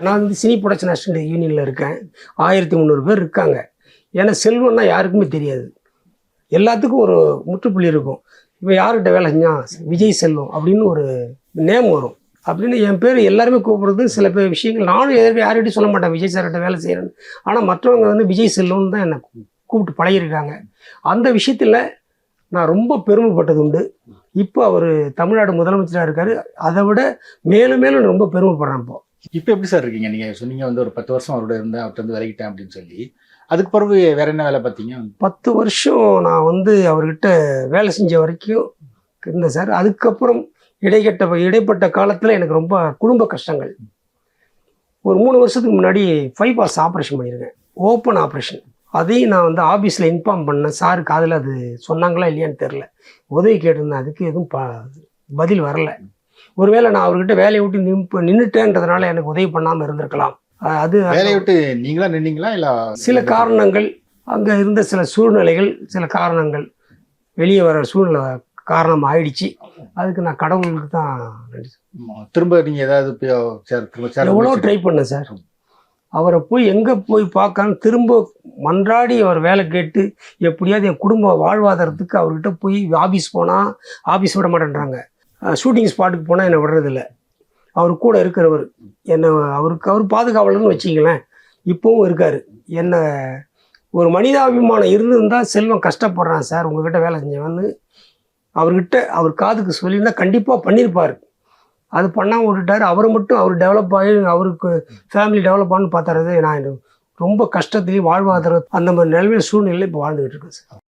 நான் வந்து cine production assistant யூனியனில் இருக்கேன். 1300 பேர் இருக்காங்க. ஏன்னா செல்வம்னா யாருக்குமே தெரியாது. எல்லாத்துக்கும் ஒரு முற்றுப்புள்ளி இருக்கும். இப்போ யார்கிட்ட வேலை செஞ்சான், விஜய் செல்வம் அப்படின்னு ஒரு நேம் வரும். அப்படின்னு என் பேர் எல்லாருமே கூப்பிட்றது. சில பேர் விஷயங்கள் நானும் யார்கிட்டையும் சொல்ல மாட்டேன் விஜய் சார்கிட்ட வேலை செய்கிறேன்னு. ஆனால் மற்றவங்க வந்து விஜய் செல்வம்னு தான் என்னை கூப்பிட்டு பழகிருக்காங்க. அந்த விஷயத்தில் நான் ரொம்ப பெருமைப்பட்டது உண்டு. இப்போ அவர் தமிழ்நாடு முதலமைச்சராக இருக்கார். அதை விட மேலும் மேலும் ரொம்ப பெருமைப்படுறேன். இப்போ எப்படி சார் இருக்கீங்க? நீங்கள் சொன்னீங்க வந்து ஒரு 10 வருஷம் அவரோட இருந்தேன், அவர்கிட்ட வந்து விலகிட்டேன் அப்படின்னு சொல்லி. அதுக்கு பிறகு வேற என்ன வேலை பார்த்தீங்க? 10 வருஷம் நான் வந்து அவர்கிட்ட வேலை செஞ்ச வரைக்கும் இருந்தேன் சார். அதுக்கப்புறம் இடைப்பட்ட காலத்தில் எனக்கு ரொம்ப குடும்ப கஷ்டங்கள். ஒரு 3 வருஷத்துக்கு முன்னாடி பைபாஸ் ஆப்ரேஷன் பண்ணியிருக்கேன், ஓப்பன் ஆப்ரேஷன். அதையும் நான் வந்து ஆஃபீஸில் இன்ஃபார்ம் பண்ணேன். சார் காதில் அது சொன்னாங்களா இல்லையான்னு தெரில. உதவி கேட்டிருந்தேன், அதுக்கு எதுவும் பதில் வரல. ஒருவேளை நான் அவர்கிட்ட வேலையை விட்டு நின்றுட்டேன்றதுனால எனக்கு உதவி பண்ணாமல் இருந்திருக்கலாம். அது வேலையை விட்டு நீங்களா நின்னீங்களா? இல்லை சில காரணங்கள், அங்கே இருந்த சில சூழ்நிலைகள், சில காரணங்கள், வெளியே வர சூழ்நிலை காரணம் ஆயிடுச்சு. அதுக்கு நான் கடவுளுக்கு தான் நன்றி. திரும்ப நீங்கள் ஏதாவது எவ்வளோ ட்ரை பண்ணேன் சார். அவரை போய் எங்கே போய் பார்க்கணும், திரும்ப மன்றாடி அவர் வேலை கேட்டு எப்படியாவது என் குடும்ப வாழ்வாதாரத்துக்கு அவர்கிட்ட போய் ஆஃபீஸ் போனால் ஆஃபீஸ் விட மாட்டேன்றாங்க. ஷூட்டிங் ஸ்பாட்டுக்கு போனால் என்னை விடுறதில்ல. அவர் கூட இருக்கிறவர் என்னை அவர் பாதுகாவலர்னு வச்சிங்களேன், இப்போவும் இருக்கார். என்னை ஒரு மனிதாபிமானம் இருந்திருந்தால் செல்வம் கஷ்டப்படுறான் சார் உங்ககிட்ட வேலை செஞ்சவன்னு அவர் காதுக்கு சொல்லியிருந்தால் கண்டிப்பாக பண்ணியிருப்பார். அது பண்ணாமல் விட்டுட்டார். அவரை மட்டும் அவர் டெவலப் ஆகி அவருக்கு ஃபேமிலி டெவலப் ஆகணும்னு பார்த்தாரு. நான் ரொம்ப கஷ்டத்துலேயும் வாழ்வாதாரம் அந்த மாதிரி நிலைமையில் சூழ்நிலையில் இப்போ வாழ்ந்துக்கிட்டு இருக்கேன் சார்.